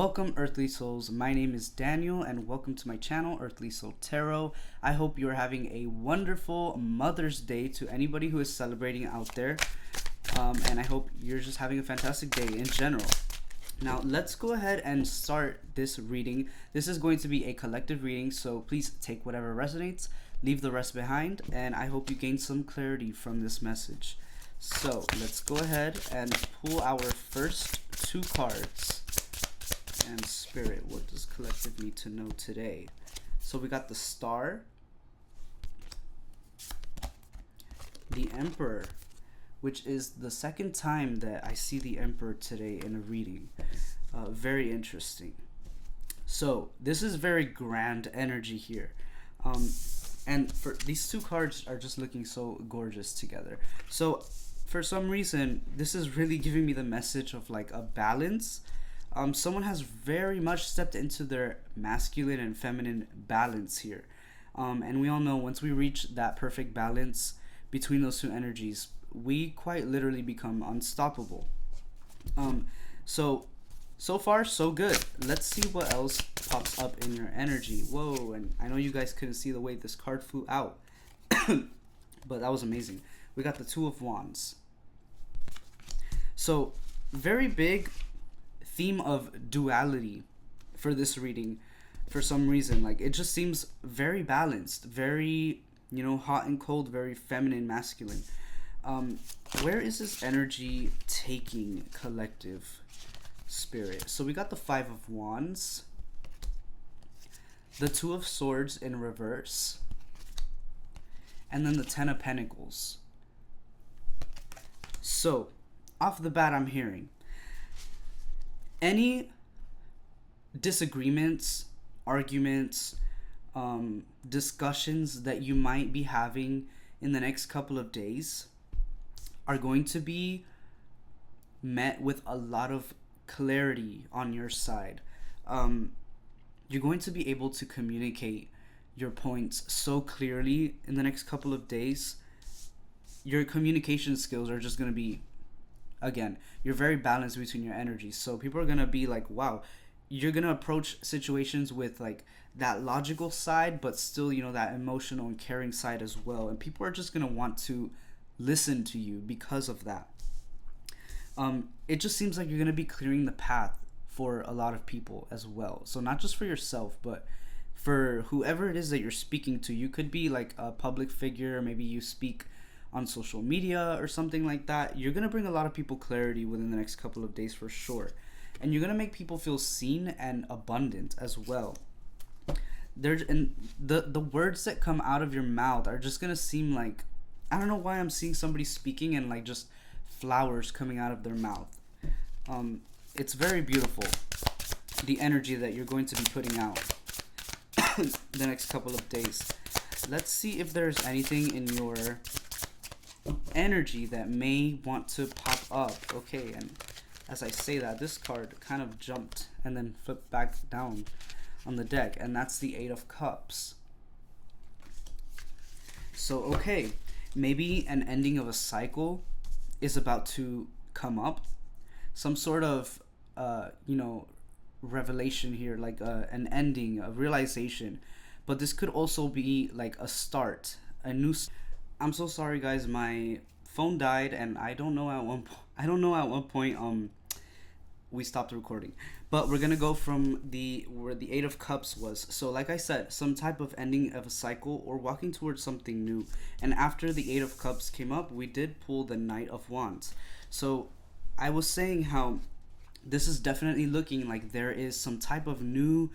Welcome, Earthly Souls. My name is Daniel, and welcome to my channel, Earthly Soul Tarot. I hope you are having a wonderful Mother's Day to anybody who is celebrating out there. And I hope you're just having a fantastic day in general. Now, let's go ahead and start this reading. This is going to be a collective reading, so please take whatever resonates, leave the rest behind, and I hope you gain some clarity from this message. So, let's go ahead and pull our first two cards. And Spirit, what does collective need to know today? So we got the Star, the Emperor, which is the second time that I see the Emperor today in a reading. Very interesting. So this is very grand energy here. And for these two cards are just looking so gorgeous together. So for some reason, this is really giving me the message of like a balance. Someone has very much stepped into their masculine and feminine balance here. And we all know once we reach that perfect balance between those two energies, we quite literally become unstoppable. So far, so good. Let's see what else pops up in your energy. Whoa, and I know you guys couldn't see the way this card flew out, but that was amazing. We got the Two of Wands. So, very big theme of duality for this reading for some reason. Like, it just seems very balanced, very, hot and cold, very feminine, masculine. Where is this energy taking collective, Spirit? So we got the Five of Wands, the Two of Swords in reverse, and then the Ten of Pentacles. So off the bat, I'm hearing any disagreements, arguments, discussions that you might be having in the next couple of days are going to be met with a lot of clarity on your side. You're going to be able to communicate your points so clearly in the next couple of days. Your communication skills are just going to be, again, you're very balanced between your energies. So people are going to be like, wow, you're going to approach situations with like that logical side, but still, that emotional and caring side as well. And people are just going to want to listen to you because of that. It just seems like you're going to be clearing the path for a lot of people as well. So not just for yourself, but for whoever it is that you're speaking to. You could be like a public figure, maybe you speak on social media or something like that. You're going to bring a lot of people clarity within the next couple of days for sure. And you're going to make people feel seen and abundant as well. And the words that come out of your mouth are just going to seem like, I don't know why I'm seeing somebody speaking and like just flowers coming out of their mouth. It's very beautiful, the energy that you're going to be putting out the next couple of days. Let's see if there's anything in your energy that may want to pop up. Okay, and as I say that, this card kind of jumped and then flipped back down on the deck, and that's the Eight of Cups. So okay, maybe an ending of a cycle is about to come up. Some sort of revelation here, like an ending, a realization. But this could also be like a start, a new. I'm so sorry, guys. My phone died, and I don't know at what point we stopped recording. But we're gonna go from where the Eight of Cups was. So like I said, some type of ending of a cycle or walking towards something new. And after the Eight of Cups came up, we did pull the Knight of Wands. So I was saying how this is definitely looking like there is some type of new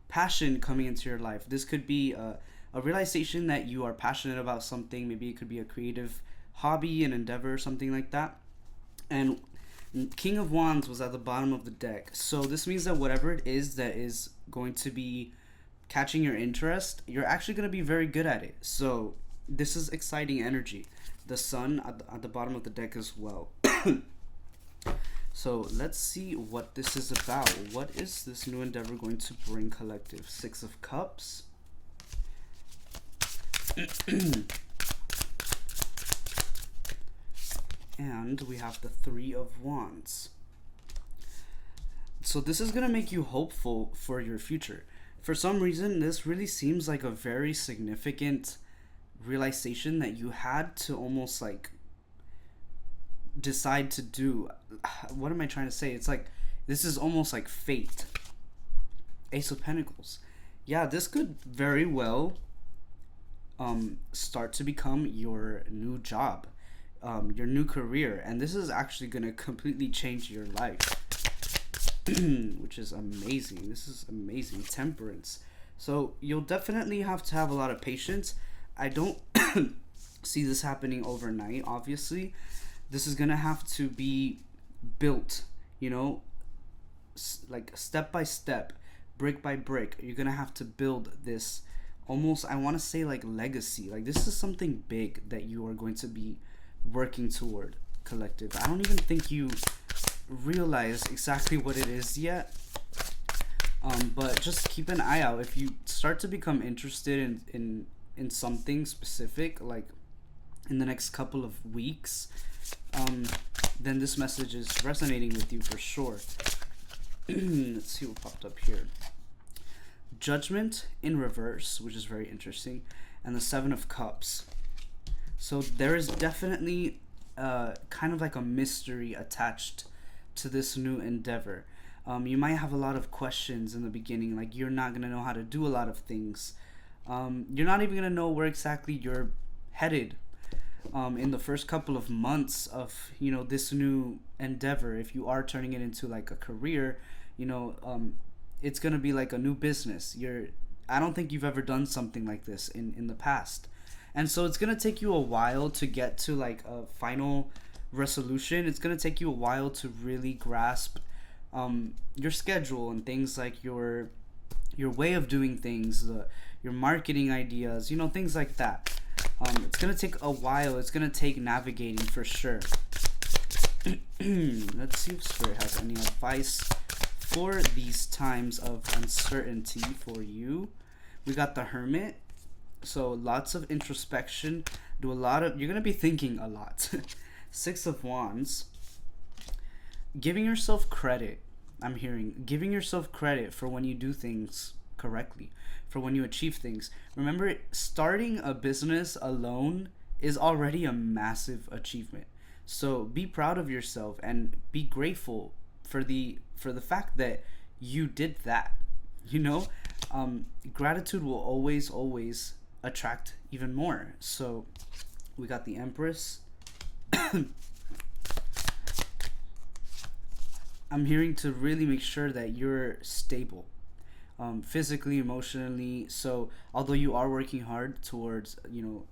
passion coming into your life. This could be a realization that you are passionate about something. Maybe it could be a creative hobby, an endeavor, something like that. And King of Wands was at the bottom of the deck. So this means that whatever it is that is going to be catching your interest, you're actually going to be very good at it. So this is exciting energy. The Sun at the bottom of the deck as well. So let's see what this is about. What is this new endeavor going to bring collective? Six of Cups. And we have the Three of Wands. So this is going to make you hopeful for your future. For some reason, this really seems like a very significant realization that you had to almost like decide to do. What am I trying to say? It's like this is almost like fate. Ace of Pentacles. Yeah, this could very well start to become your new job, your new career, and this is actually going to completely change your life. Which is amazing. This is amazing. Temperance. So you'll definitely have to have a lot of patience. I don't see this happening overnight, obviously. This is gonna have to be built, you know, like step by step, brick by brick. You're gonna have to build this almost, I want to say, like legacy. Like this is something big that you are going to be working toward, collective. I don't even think you realize exactly what it is yet, but just keep an eye out. If you start to become interested in something specific, like in the next couple of weeks, then this message is resonating with you for sure. Let's see what popped up here. Judgment in reverse, which is very interesting, and the Seven of Cups. So there is definitely kind of like a mystery attached to this new endeavor. You might have a lot of questions in the beginning, like you're not going to know how to do a lot of things. You're not even going to know where exactly you're headed in the first couple of months of, you know, this new endeavor. If you are turning it into like a career, you know, it's going to be like a new business. I don't think you've ever done something like this in the past. And so it's going to take you a while to get to like a final resolution. It's going to take you a while to really grasp your schedule and things like your way of doing things, your marketing ideas, you know, things like that. It's going to take a while. It's going to take navigating for sure. Let's see if Spirit has any advice for these times of uncertainty for you. We got the Hermit. So lots of introspection. You're going to be thinking a lot. Six of Wands. Giving yourself credit. I'm hearing giving yourself credit for when you do things correctly, for when you achieve things. Remember, starting a business alone is already a massive achievement. So be proud of yourself and be grateful for the fact that you did that. You know, gratitude will always attract even more. So we got the Empress. I'm hearing to really make sure that you're stable, physically, emotionally. So although you are working hard towards, you know,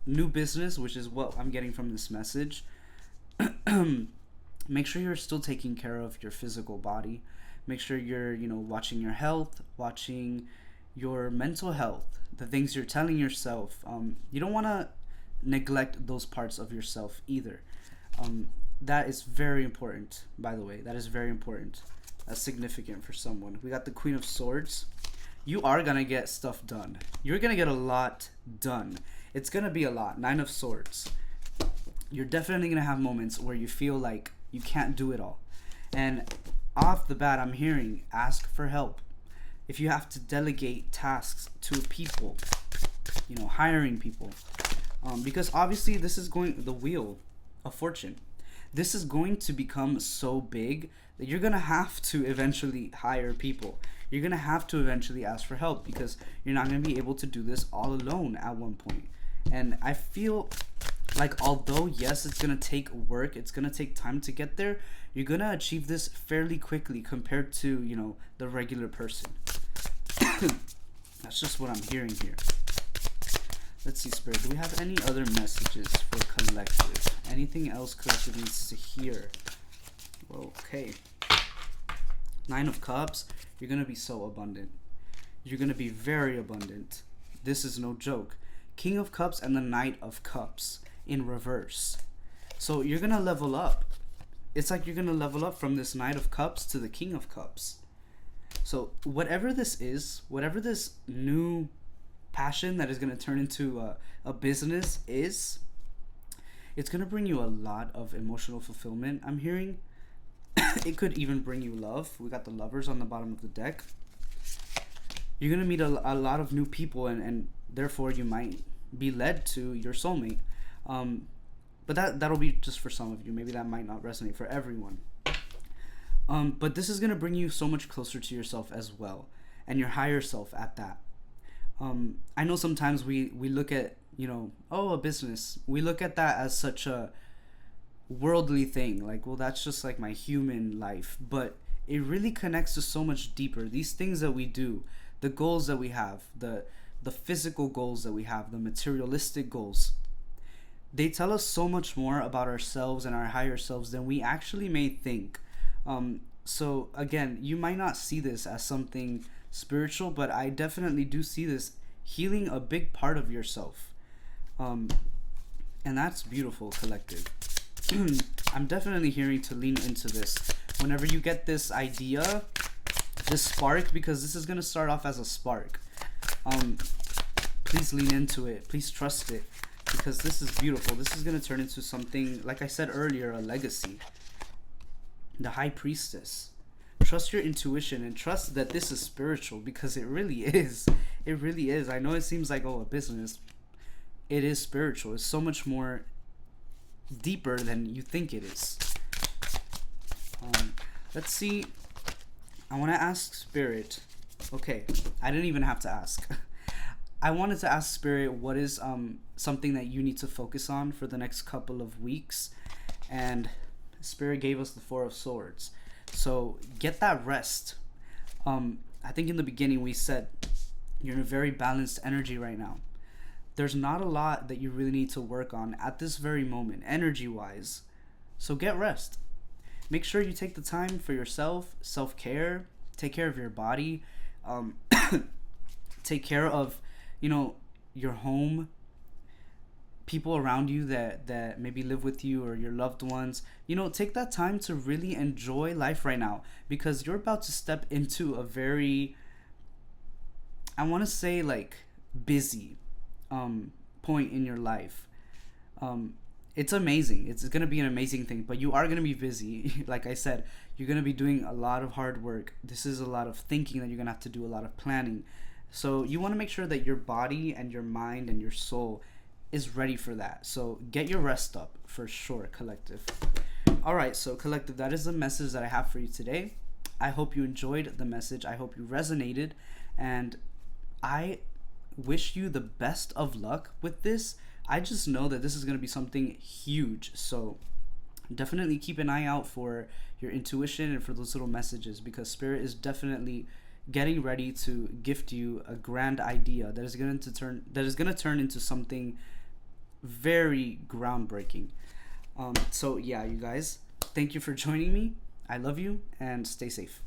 new business, which is what I'm getting from this message, make sure you're still taking care of your physical body. Make sure you're, you know, watching your health, watching your mental health, the things you're telling yourself. You don't want to neglect those parts of yourself either. That is very important, by the way. That is very important. That's significant for someone. We got the Queen of Swords. You are going to get stuff done. You're going to get a lot done. It's going to be a lot. Nine of Swords. You're definitely going to have moments where you feel like you can't do it all. And off the bat, I'm hearing ask for help. If you have to delegate tasks to people, you know, hiring people. Because obviously this is the Wheel of Fortune. This is going to become so big that you're going to have to eventually hire people. You're going to have to eventually ask for help because you're not going to be able to do this all alone at one point. And I feel like although, yes, it's going to take work, it's going to take time to get there, you're going to achieve this fairly quickly compared to, you know, the regular person. That's just what I'm hearing here. Let's see, Spirit. Do we have any other messages for collective? Anything else collective needs to hear? Okay. Nine of Cups. You're going to be so abundant. You're going to be very abundant. This is no joke. King of Cups and the Knight of Cups in reverse. So you're going to level up. It's like you're going to level up from this Knight of Cups to the King of Cups. So whatever this is, whatever this new passion that is going to turn into a business is, it's going to bring you a lot of emotional fulfillment, I'm hearing. It could even bring you love. We got the lovers on the bottom of the deck. You're gonna meet a lot of new people, and therefore you might be led to your soulmate. Um, but that'll be just for some of you. Maybe that might not resonate for everyone. But this is gonna bring you so much closer to yourself as well, and your higher self at that. I know sometimes we look at, oh, a business. We look at that as such a worldly thing. Like, well, that's just like my human life. But it really connects to so much deeper. These things that we do, the goals that we have, the physical goals that we have, the materialistic goals, they tell us so much more about ourselves and our higher selves than we actually may think. So again, you might not see this as something spiritual, but I definitely do see this healing a big part of yourself. And that's beautiful, collective. I'm definitely hearing to lean into this. Whenever you get this idea, this spark, because this is going to start off as a spark, please lean into it. Please trust it, because this is beautiful. This is going to turn into something, like I said earlier, a legacy. The High Priestess. Trust your intuition and trust that this is spiritual, because it really is. It really is. I know it seems like, oh, a business. It is spiritual. It's so much more deeper than you think it is. Let's see. I want to ask Spirit. Okay, I didn't even have to ask. I wanted to ask Spirit, what is something that you need to focus on for the next couple of weeks? And Spirit gave us the Four of Swords. So get that rest. I think in the beginning we said you're in a very balanced energy right now. There's not a lot that you really need to work on at this very moment, energy-wise. So get rest. Make sure you take the time for yourself, self-care, take care of your body, take care of, your home, people around you that maybe live with you, or your loved ones. Take that time to really enjoy life right now, because you're about to step into a very, I want to say, like, busy point in your life. It's amazing. It's going to be an amazing thing, but you are going to be busy. Like I said, you're going to be doing a lot of hard work. This is a lot of thinking that you're going to have to do, a lot of planning. So you want to make sure that your body and your mind and your soul is ready for that. So get your rest up for sure, collective. All right, so collective, that is the message that I have for you today. I hope you enjoyed the message. I hope you resonated, and I wish you the best of luck with this. I just know that this is going to be something huge. So definitely keep an eye out for your intuition and for those little messages, because Spirit is definitely getting ready to gift you a grand idea that is going to turn into something very groundbreaking. So yeah, you guys, thank you for joining me. I love you, and stay safe.